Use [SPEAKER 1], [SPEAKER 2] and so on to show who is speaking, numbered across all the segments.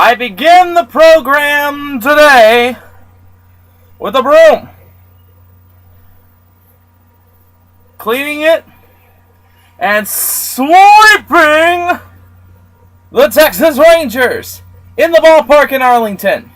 [SPEAKER 1] I begin the program today with a broom. Cleaning it and sweeping the Texas Rangers in the ballpark in Arlington.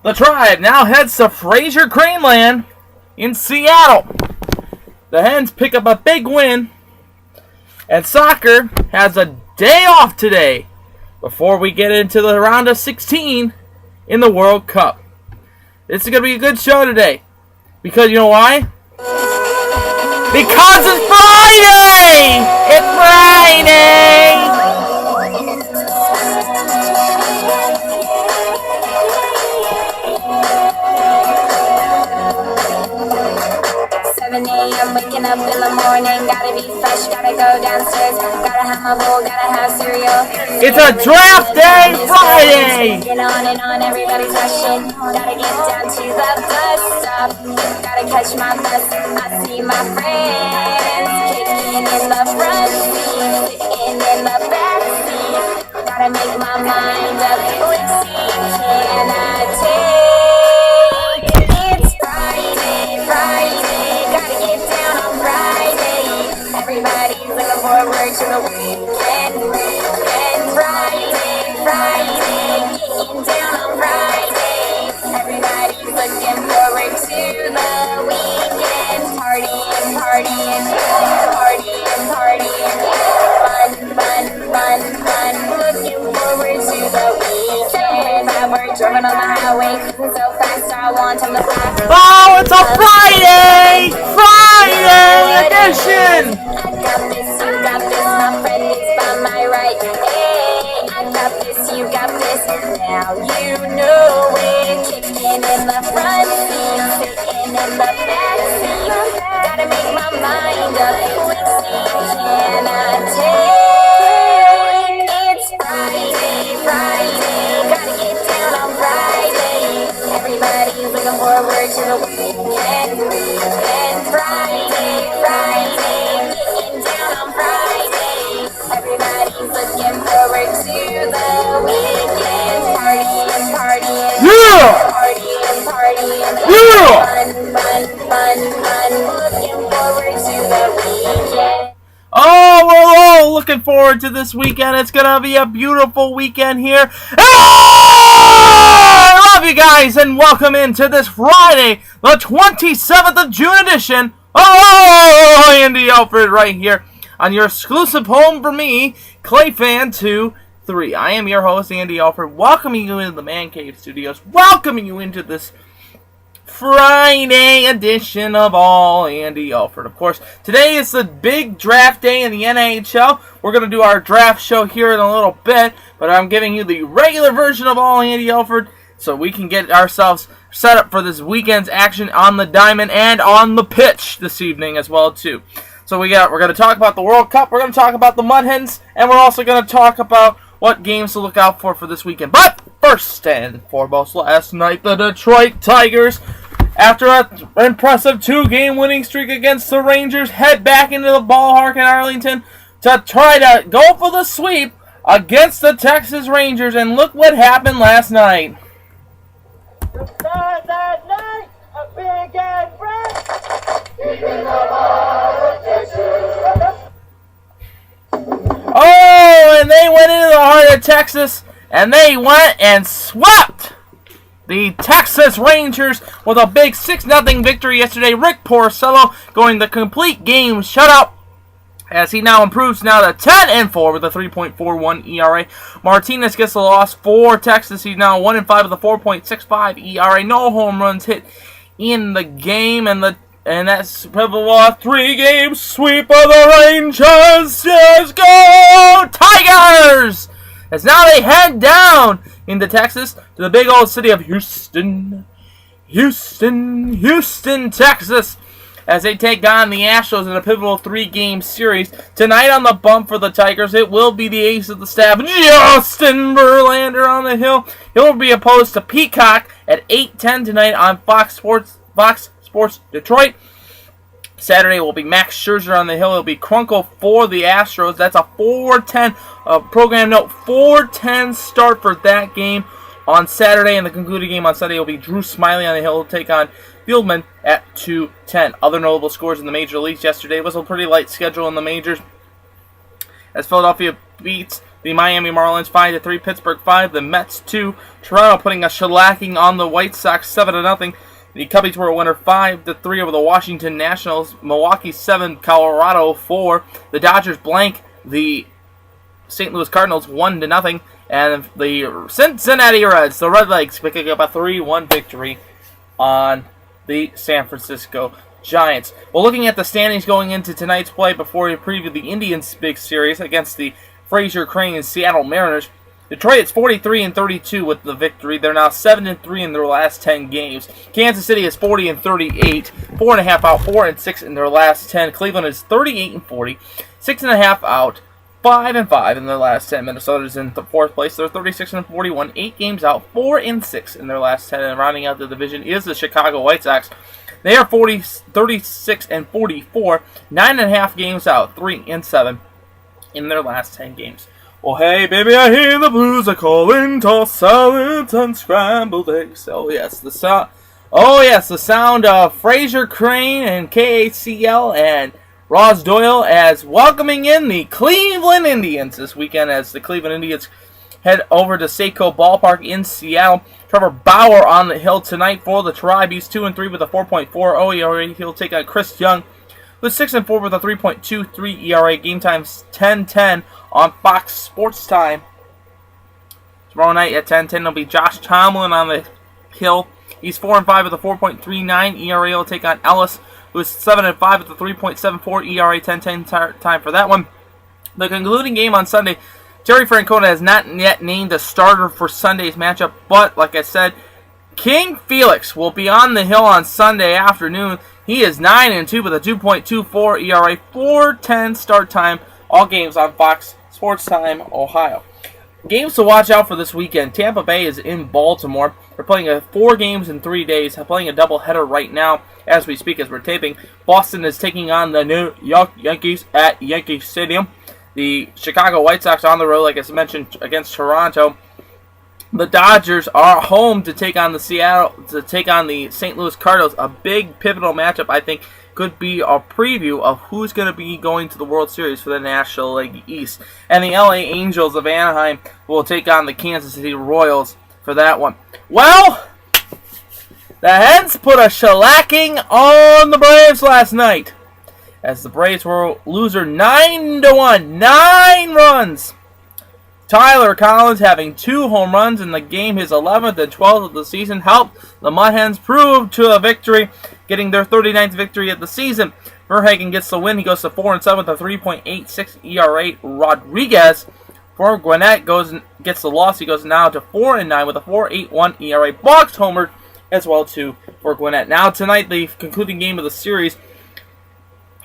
[SPEAKER 1] The Tribe now heads to Fraser Craneland in Seattle. The Hens pick up a big win, and soccer has a day off today before we get into the round of 16 in the World Cup. This is going to be a good show today. Because you know why? Because it's Friday! It's Friday!
[SPEAKER 2] 7 a.m. waking up in the morning, gotta be fresh, gotta go downstairs, gotta have my bowl, gotta have cereal.
[SPEAKER 1] It's a draft day Friday!
[SPEAKER 2] Get on, everybody's rushing, gotta get down to the bus stop, gotta catch my bus, I see my friends, kicking in the front seat, sitting in the back seat, gotta make my mind up, which seat can I take? It's Friday, gotta get down on Friday. Everybody's looking forward to the weekend. Friday, getting down on Friday. Everybody's looking forward to the weekend. Partying, fun. Looking forward to the weekend. We're driving on the highway, so fast I want them to pass.
[SPEAKER 1] Oh, it's a Friday edition!
[SPEAKER 2] I got this, you got this, my friend is by my right. Hey, I got this, you got this, now you know it. Kicking in the front seat, sitting in the back seat. Gotta make my mind up, which seat can I take? It's Friday, gotta get down on Friday. Everybody's looking forward to the weekend. Friday, getting down on Friday. Everybody's looking forward to the weekend. Partying.
[SPEAKER 1] Yeah!
[SPEAKER 2] Fun. Looking forward to the weekend.
[SPEAKER 1] Oh, we're all looking forward to this weekend. It's going to be a beautiful weekend here. I love you guys, and welcome into this Friday, the 27th of June edition. Oh, Andy Alfred right here on your exclusive home for me, ClayFan23. I am your host, Andy Alfred, welcoming you into the Man Cave Studios, welcoming you into this Friday edition of All Andy Alfred. Of course, today is the big draft day in the NHL. We're going to do our draft show here in a little bit, but I'm giving you the regular version of All Andy Alfred so we can get ourselves set up for this weekend's action on the diamond and on the pitch this evening as well too. So we're going to talk about the World Cup, we're going to talk about the Mud Hens, and we're also going to talk about what games to look out for this weekend. But first and foremost, last night the Detroit Tigers, after an impressive 2-game winning streak against the Rangers, head back into the ballpark in Arlington to try to go for the sweep against the Texas Rangers. And look what happened last night.
[SPEAKER 3] Start that night, a big and bright, deep in the heart of Texas.
[SPEAKER 1] Oh, and they went into the heart of Texas, and they went and swept the Texas Rangers with a big 6-0 victory yesterday. Rick Porcello going the complete game shutout, as he now improves now to 10-4 with a 3.41 ERA. Martinez gets the loss for Texas. He's now 1-5 with a 4.65 ERA. No home runs hit in the game, and that's pivotal. A 3-game sweep of the Rangers. Let's go Tigers! As now they head down into Texas to the big old city of Houston, Texas, as they take on the Astros in a pivotal 3-game series. Tonight on the bump for the Tigers, it will be the ace of the staff, Justin Verlander on the hill. He'll be opposed to Peacock at 8:10 tonight on Fox Sports Detroit. Saturday will be Max Scherzer on the hill. It'll be Krunkel for the Astros. That's a 4:10 program note. 4:10 start for that game on Saturday, and the concluding game on Sunday will be Drew Smiley on the hill. He'll take on Fieldman at 2:10. Other notable scores in the major leagues yesterday was a pretty light schedule in the majors, as Philadelphia beats the Miami Marlins 5-3, Pittsburgh 5, the Mets 2, Toronto putting a shellacking on the White Sox 7-0. The Cubbies were a winner 5-3 over the Washington Nationals, Milwaukee 7, Colorado 4. The Dodgers blank the St. Louis Cardinals 1-0, and the Cincinnati Reds, the Redlegs, picking up a 3-1 victory on the San Francisco Giants. Well, looking at the standings going into tonight's play before we preview the Indians' big series against the Fraser Crane and Seattle Mariners, Detroit's 43-32 with the victory. They're now 7-3 in their last 10 games. Kansas City is 40-38, 4.5 out, 4-6 in their last 10. Cleveland is 38-40, 6.5 out, 5-5 in their last 10. Minnesota is in the fourth place. They're 36-41, 8 games out, 4-6 in their last 10. And rounding out the division is the Chicago White Sox. They are 36-44, 9.5 games out, 3-7 in their last 10 games. Well, hey, baby, I hear the blues are calling, tossed salads and scrambled eggs. Oh, yes, the sound of Fraser Crane and KACL and Ross Doyle as welcoming in the Cleveland Indians this weekend as the Cleveland Indians head over to Safeco Ballpark in Seattle. Trevor Bauer on the hill tonight for the Tribe. He's 2-3 with a 4.40 ERA. He'll take on Chris Young, who's 6-4 with a 3.23 ERA. Game time's 10:10 on Fox Sports Time. Tomorrow night at 10:10 will be Josh Tomlin on the hill. He's 4-5 with a 4.39 ERA. He'll take on Ellis, who is 7-5 with a 3.74 ERA. 10:10 time for that one. The concluding game on Sunday, Jerry Francona has not yet named a starter for Sunday's matchup, but like I said, King Felix will be on the hill on Sunday afternoon. He is 9-2 with a 2.24 ERA, 4:10 start time. All games on Fox Sports Time, Ohio. Games to watch out for this weekend. Tampa Bay is in Baltimore. They're playing 4 games in 3 days. They're playing a doubleheader right now as we speak, as we're taping. Boston is taking on the New York Yankees at Yankee Stadium. The Chicago White Sox on the road, like I mentioned, against Toronto. The Dodgers are home to take on the St. Louis Cardinals. A big pivotal matchup, I think, could be a preview of who's going to be going to the World Series for the National League East. And the LA Angels of Anaheim will take on the Kansas City Royals for that one. Well, the Hens put a shellacking on the Braves last night, as the Braves were loser 9-1, 9 runs. Tyler Collins having 2 home runs in the game, his 11th and 12th of the season, helped the Mud Hens prove to a victory, getting their 39th victory of the season. Verhagen gets the win. He goes to 4-7 with a 3.86 ERA. Rodriguez for Gwinnett gets the loss. He goes now to 4-9 with a 4.81 ERA. Boggs homered as well too for Gwinnett. Now tonight, the concluding game of the series,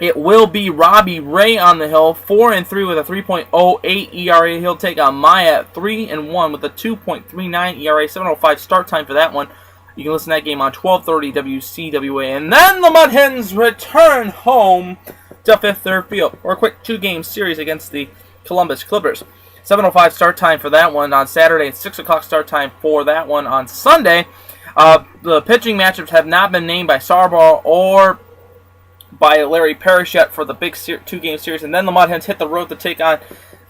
[SPEAKER 1] it will be Robbie Ray on the hill, 4-3 with a 3.08 ERA. He'll take on Maya at 3-1 with a 2.39 ERA. 7:05 start time for that one. You can listen to that game on 12:30 WCWA. And then the Mud Hens return home to Fifth Third Field for a quick 2-game series against the Columbus Clippers. 7:05 start time for that one on Saturday, and 6 o'clock start time for that one on Sunday. The pitching matchups have not been named by Sarbar or by Larry Parrish yet for the big 2-game series. And then the Mud Hens hit the road to take on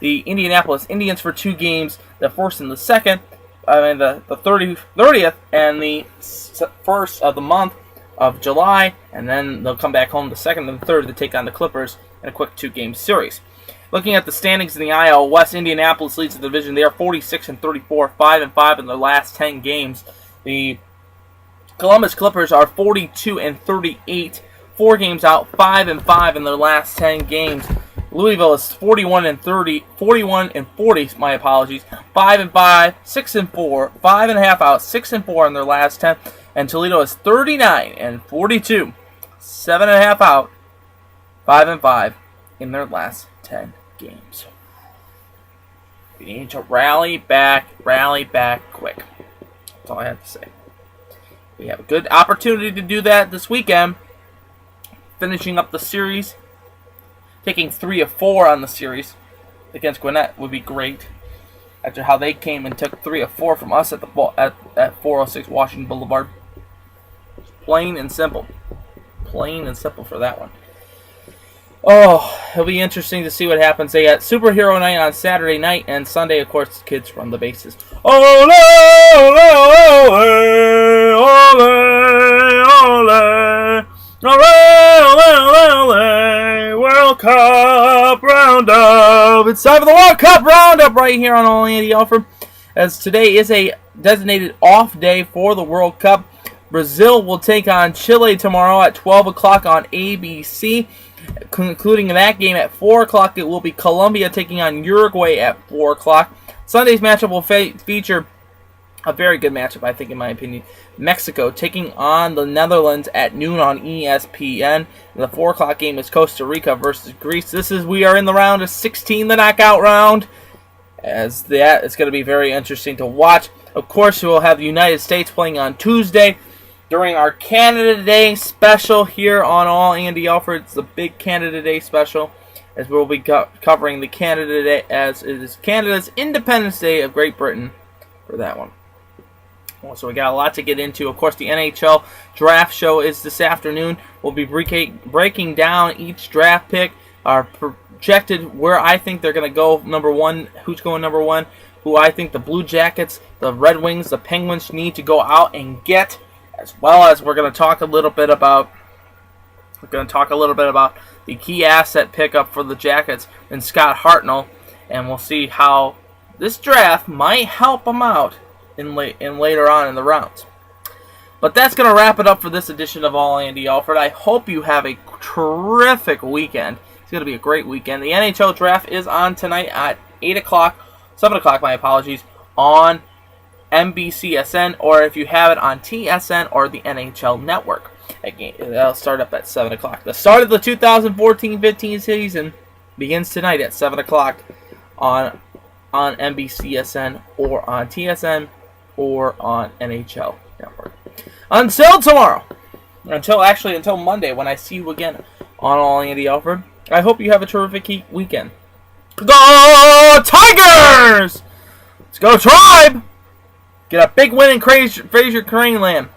[SPEAKER 1] the Indianapolis Indians for 2 games, the first and the second. The 30th and the 1st of the month of July, and then they'll come back home the 2nd and the 3rd to take on the Clippers in a quick 2-game series. Looking at the standings in the IL West, Indianapolis leads the division. They are 46-34, 5-5 in their last 10 games. The Columbus Clippers are 42-38, 4 games out, 5-5 in their last 10 games. Louisville is 41-40, my apologies. 5-5, 6-4, 5.5 out, 6-4 in their last 10. And Toledo is 39-42, 7.5 out, 5-5 in their last 10 games. We need to rally back quick. That's all I have to say. We have a good opportunity to do that this weekend. finishing up the series. Taking 3 of 4 on the series against Gwinnett would be great. After how they came and took 3 of 4 from us at at 406 Washington Boulevard. Plain and simple. Plain and simple for that one. Oh, it'll be interesting to see what happens. They got Superhero Night on Saturday night, and Sunday, of course, the kids run the bases. Ole, ole, ole, ole, ole, ole, ole, World Cup Roundup. It's time for the World Cup Roundup right here on All Andy Alfred, as today is a designated off day for the World Cup. Brazil will take on Chile tomorrow at 12 o'clock on ABC. Concluding that game at 4 o'clock, it will be Colombia taking on Uruguay at 4 o'clock. Sunday's matchup will feature a very good matchup, I think, in my opinion. Mexico taking on the Netherlands at noon on ESPN. The 4 o'clock game is Costa Rica versus Greece. We are in the round of 16, the knockout round. As that is going to be very interesting to watch. Of course, we will have the United States playing on Tuesday. During our Canada Day special here on All Andy Alfred. It's the big Canada Day special, as we'll be covering the Canada Day, as it is Canada's Independence Day of Great Britain for that one. So we got a lot to get into. Of course, the NHL draft show is this afternoon. We'll be breaking down each draft pick, our projected where I think they're going to go number one, who's going number one, who I think the Blue Jackets, the Red Wings, the Penguins need to go out and get. As well as we're going to talk a little bit about the key asset pickup for the Jackets and Scott Hartnell, and we'll see how this draft might help them out in later on in the rounds. But that's going to wrap it up for this edition of All Andy Alfred. I hope you have a terrific weekend. It's going to be a great weekend. The NHL draft is on tonight at 7 o'clock, my apologies, on NBCSN, or if you have it on TSN or the NHL Network. Again, that'll start up at 7 o'clock. The start of the 2014-15 season begins tonight at 7 o'clock on NBCSN or on TSN or on NHL Network. Until tomorrow, until Monday when I see you again on All Andy Alfred, I hope you have a terrific weekend. Go Tigers! Let's go Tribe! Get a big win in Fraser Crane Land.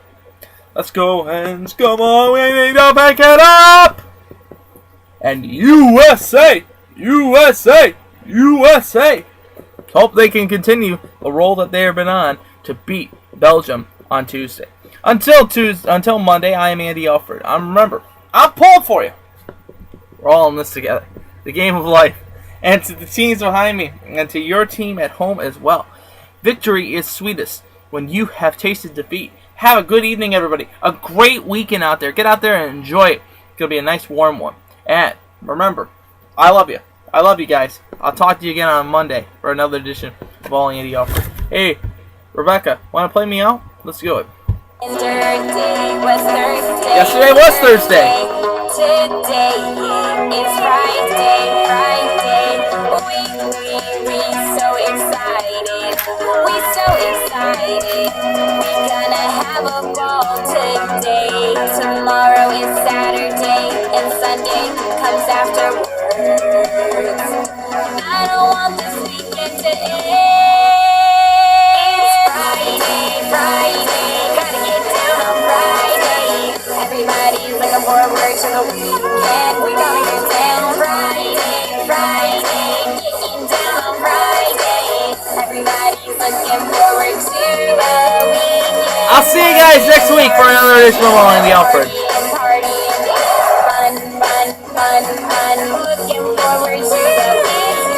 [SPEAKER 1] Let's go, Hens. Come on, we need to back it up. And USA, USA, USA. Hope they can continue the role that they have been on to beat Belgium on Tuesday. Until Monday, I am Andy Alfred. Remember, I'm pulling for you. We're all in this together. The game of life. And to the teams behind me, and to your team at home as well. Victory is sweetest when you have tasted defeat. Have a good evening, everybody. A great weekend out there. Get out there and enjoy it. It's going to be a nice warm one. And remember, I love you. I love you guys. I'll talk to you again on Monday for another edition of All Andy Alfred. Hey, Rebecca, want to play me out? Let's go. Yesterday was Thursday.
[SPEAKER 2] Today is Friday. We so excited. We gonna have a ball today. Tomorrow is Saturday and Sunday comes afterwards. I don't want this weekend to end. It's Friday. Gotta get down on Friday. Everybody's looking forward to the weekend. We gonna get down Friday. Getting down on Friday. Everybody's looking forward to the weekend.
[SPEAKER 1] I'll see you guys next week for another edition of All Andy Alfred.
[SPEAKER 2] Fun. Looking forward to the weekend.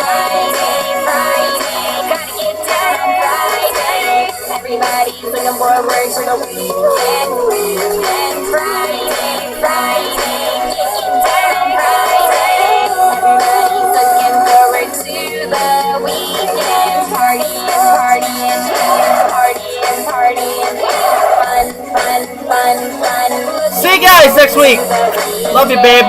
[SPEAKER 2] Friday. Gotta get down on Friday. Everybody's looking forward to the weekend. Friday. Getting down on Friday. Everybody's looking forward to the weekend. Partying. Fun.
[SPEAKER 1] See you guys next week. Love you, babe.